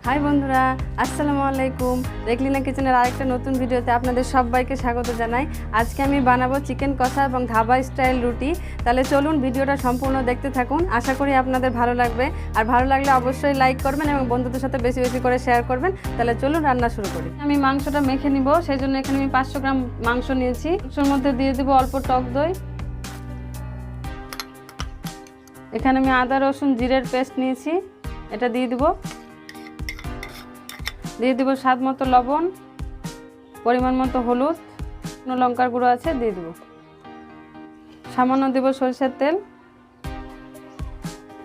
High বন্ধুরা, আসসালামু আলাইকুম। রেকলিনা কিচেনের আরেকটা নতুন ভিডিওতে আপনাদের সবাইকে স্বাগত জানাই। আজকে আমি বানাবো চিকেন কষা এবং ধাবা স্টাইল রুটি। তাহলে চলুন ভিডিওটা সম্পূর্ণ দেখতে থাকুন। আশা করি আপনাদের ভালো লাগবে, আর ভালো লাগলে অবশ্যই লাইক করবেন এবং বন্ধুদের সাথে বেশি বেশি করে শেয়ার করবেন। তাহলে চলুন রান্না শুরু করি। আমি মাংসটা মেখে নিব, সেই জন্য এখানে আমি 500 গ্রাম মাংস নিয়েছি। মাংসের মধ্যে দিয়ে দেবো অল্প টক দই। এখানে আমি আদা রসুন জিরের পেস্ট নিয়েছি, এটা দিয়ে দিব। দিয়ে দিব স্বাদ মতো লবণ, পরিমাণ মতো হলুদ, শুকনো লঙ্কার গুঁড়ো আছে দিয়ে দিব। সামান্য দিব সরষের তেল।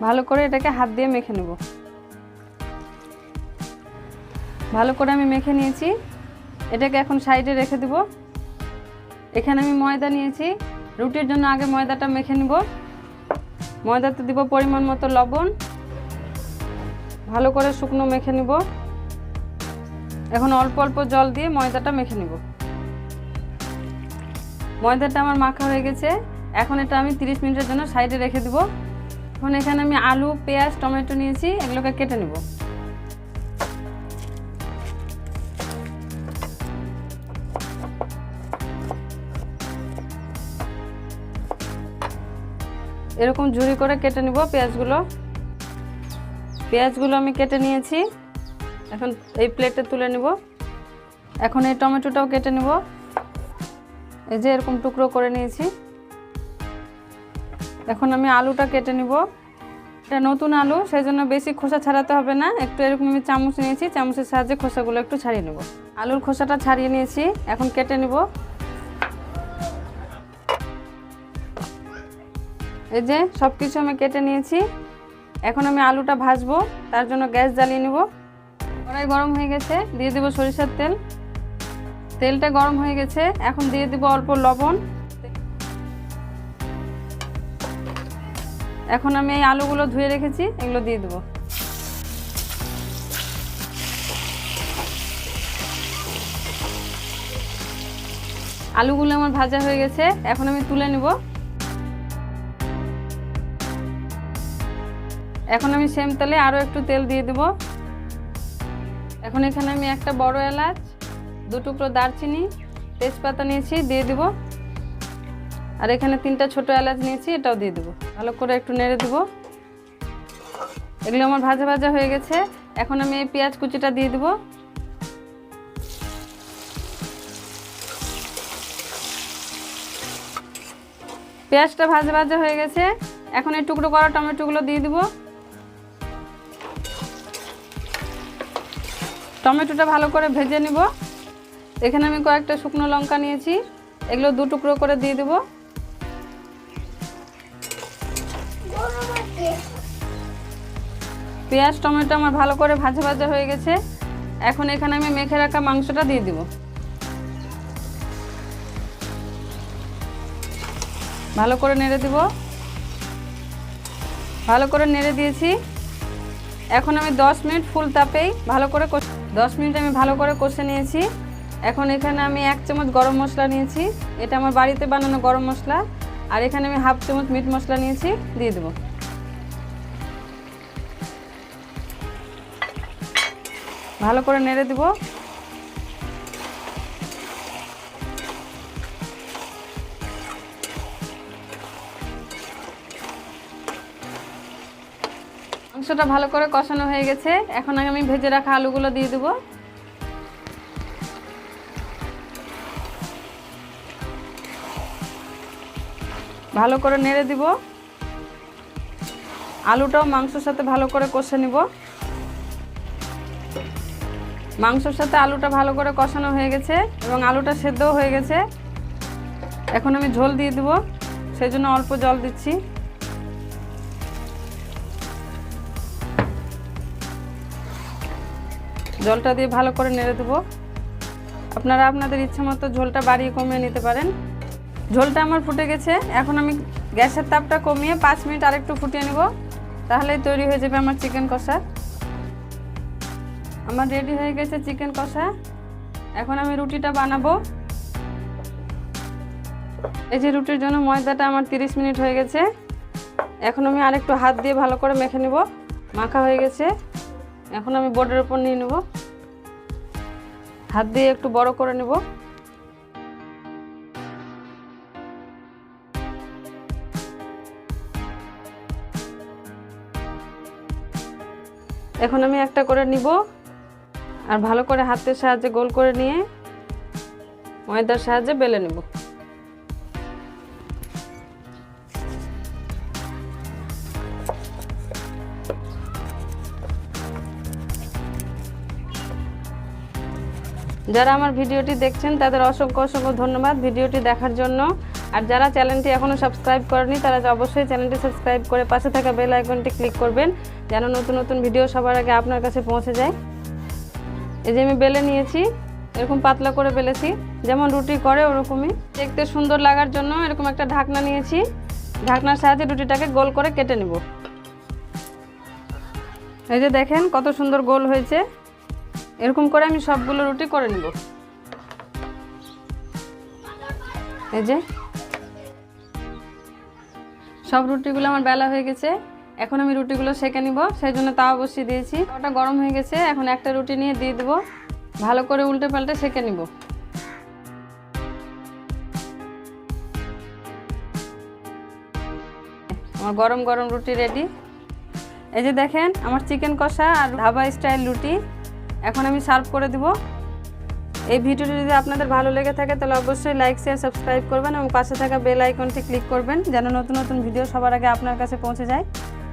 ভালো করে এটাকে হাত দিয়ে মেখে নেব। ভালো করে আমি মেখে নিয়েছি, এটাকে এখন সাইডে রেখে দিব। এখানে আমি ময়দা নিয়েছি, রুটির জন্য আগে ময়দাটা মেখে নিব। ময়দাতে দিব পরিমাণ মতো লবণ। ভালো করে শুকনো মেখে নিব। এখন অল্প অল্প জল দিয়ে ময়দাটা মেখে নিব। ময়দাটা আমার মাখা হয়ে গেছে, এখন এটা আমি 30 মিনিটের জন্য সাইডে রেখে দিব। এখন এখানে আমি আলু, পেঁয়াজ, টমেটো নিয়েছি, এগুলোকে কেটে নেব। এরকম ঝুরি করে কেটে নিব পেঁয়াজগুলো আমি কেটে নিয়েছি, এখন এই প্লেটে তুলে নিব। এখন এই টমেটোটাও কেটে নিব, এই যে এরকম টুকরো করে নিয়েছি। এখন আমি আলুটা কেটে নিব। এটা নতুন আলু, সেই জন্য বেশি খোসা ছাড়াতে হবে না। একটু এরকম আমি চামচ নিয়েছি, চামচের সাহায্যে খোসাগুলো একটু ছাড়িয়ে নেব। আলুর খোসাটা ছাড়িয়ে নিয়েছি, এখন কেটে নিব। এই যে সব কিছু আমি কেটে নিয়েছি। এখন আমি আলুটা ভাজবো, তার জন্য গ্যাস জ্বালিয়ে নেব। কড়াই গরম হয়ে গেছে, দিয়ে দেব সরিষার তেল। তেলটা গরম হয়ে গেছে, এখন দিয়ে দেব অল্প লবণ। এখন আমি এই আলুগুলো ধুয়ে রেখেছি, এগুলো দিয়ে দেব। আলুগুলো আমার ভাজা হয়ে গেছে, এখন আমি তুলে নেব। এখন আমি সেম তেলে আরও একটু তেল দিয়ে দেব। এখন এখানে আমি একটা বড় এলাচ, 2 টুকরো দারচিনি, তেজপাতা নিয়েছি, দিয়ে দেব। আর এখানে 3টা ছোট এলাচ নিয়েছি, এটাও দিয়ে দেব। ভালো করে একটু নেড়ে দেব। এগুলো আমার ভাজা ভাজা হয়ে গেছে, এখন আমি এই পেঁয়াজ কুচিটা দিয়ে দেব। পেঁয়াজটা ভাজা ভাজা হয়ে গেছে, এখন এই টুকরো করা টমেটোগুলো দিয়ে দেব। টমেটোটা ভালো করে ভেজে নিব। এখানে আমি কয়েকটা শুকনো লঙ্কা নিয়েছি, এগুলো 2 টুকরো করে দিয়ে দেব। পেঁয়াজ টমেটো আমার ভালো করে ভাজা ভাজা হয়ে গেছে, এখন এখানে আমি মেখে রাখা মাংসটা দিয়ে দেব। ভালো করে নেড়ে দেব। ভালো করে নেড়ে দিয়েছি, এখন আমি 10 মিনিট ফুল তাপেই ভালো করে 10 মিনিট আমি ভালো করে কষে নিয়েছি। এখন এখানে আমি 1 চামচ গরম মশলা নিয়েছি, এটা আমার বাড়িতে বানানো গরম মশলা। আর এখানে আমি 1/2 চামচ মিট মশলা নিয়েছি, দিয়ে দেব। ভালো করে নেড়ে দেব। মাংসটা ভালো করে কষানো হয়ে গেছে, এখন আমি ভেজে রাখা আলুগুলো দিয়ে দেব। ভালো করে নেড়ে দিব। আলুটাও মাংসের সাথে ভালো করে কষে নিব। মাংসের সাথে আলুটা ভালো করে কষানো হয়ে গেছে এবং আলুটা সেদ্ধও হয়ে গেছে। এখন আমি ঝোল দিয়ে দেব, সেই জন্য অল্প জল দিচ্ছি। জলটা দিয়ে ভালো করে নেড়ে দেবো। আপনারা আপনাদের ইচ্ছা মতো ঝোলটা বাড়িয়ে কমিয়ে নিতে পারেন। ঝোলটা আমার ফুটে গেছে, এখন আমি গ্যাসের তাপটা কমিয়ে 5 মিনিট আরেকটু ফুটিয়ে নেব, তাহলেই তৈরি হয়ে যাবে আমার চিকেন কষা। আমার রেডি হয়ে গেছে চিকেন কষা। এখন আমি রুটিটা বানাবো। এই যে রুটির জন্য ময়দাটা আমার 30 মিনিট হয়ে গেছে, এখন আমি আরেকটু হাত দিয়ে ভালো করে মেখে নেব। মাখা হয়ে গেছে, এখন আমি বোর্ডের উপর নিয়ে নেব, হাত দিয়ে একটু বড় করে নেব। এখন আমি একটা করে নিব আর ভালো করে হাতের সাহায্যে গোল করে নিয়ে ময়দার সাহায্যে বেলে নেব। যারা আমার ভিডিওটি দেখছেন তাদের অসংখ্য অসংখ্য ধন্যবাদ ভিডিওটি দেখার জন্য। আর যারা চ্যানেলটি এখনও সাবস্ক্রাইব করেনি তারা অবশ্যই চ্যানেলটি সাবস্ক্রাইব করে পাশে থাকা বেল আইকনটি ক্লিক করবেন, যেন নতুন নতুন ভিডিও সবার আগে আপনার কাছে পৌঁছে যায়। এই যে আমি বেলে নিয়েছি, এরকম পাতলা করে বেলেছি, যেমন রুটি করে ওরকমই। দেখতে সুন্দর লাগার জন্য এরকম একটা ঢাকনা নিয়েছি, ঢাকনার সাহায্যে রুটিটাকে গোল করে কেটে নেব। এই যে দেখেন কত সুন্দর গোল হয়েছে। এরকম করে আমি সবগুলো রুটি করে নেব। এই যে সব রুটিগুলো আমার বেলা হয়ে গেছে। এখন আমি রুটিগুলো সেঁকে নিব, সেই জন্য তাওয়া বসিয়ে দিয়েছি। ওটা গরম হয়ে গেছে, এখন একটা রুটি নিয়ে দিয়ে দেবো, ভালো করে উল্টে পাল্টে সেঁকে নিব। আমার গরম গরম রুটি রেডি। এই যে দেখেন আমার চিকেন কষা আর ধাবা স্টাইল রুটি। এখন আমি সার্ভ করে দিব। এই ভিডিওটি যদি আপনাদের ভালো লেগে থাকে তাহলে অবশ্যই লাইক শেয়ার সাবস্ক্রাইব করবেন এবং পাশে থাকা বেল আইকনটি ক্লিক করবেন, যেন নতুন নতুন ভিডিও সবার আগে আপনার কাছে পৌঁছে যায়।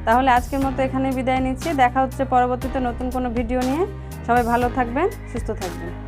তাহলে আজকের মতো এখানেই বিদায় নিচ্ছি। দেখা হচ্ছে পরবর্তীতে নতুন কোনো ভিডিও নিয়ে। সবাই ভালো থাকবেন, সুস্থ থাকবেন।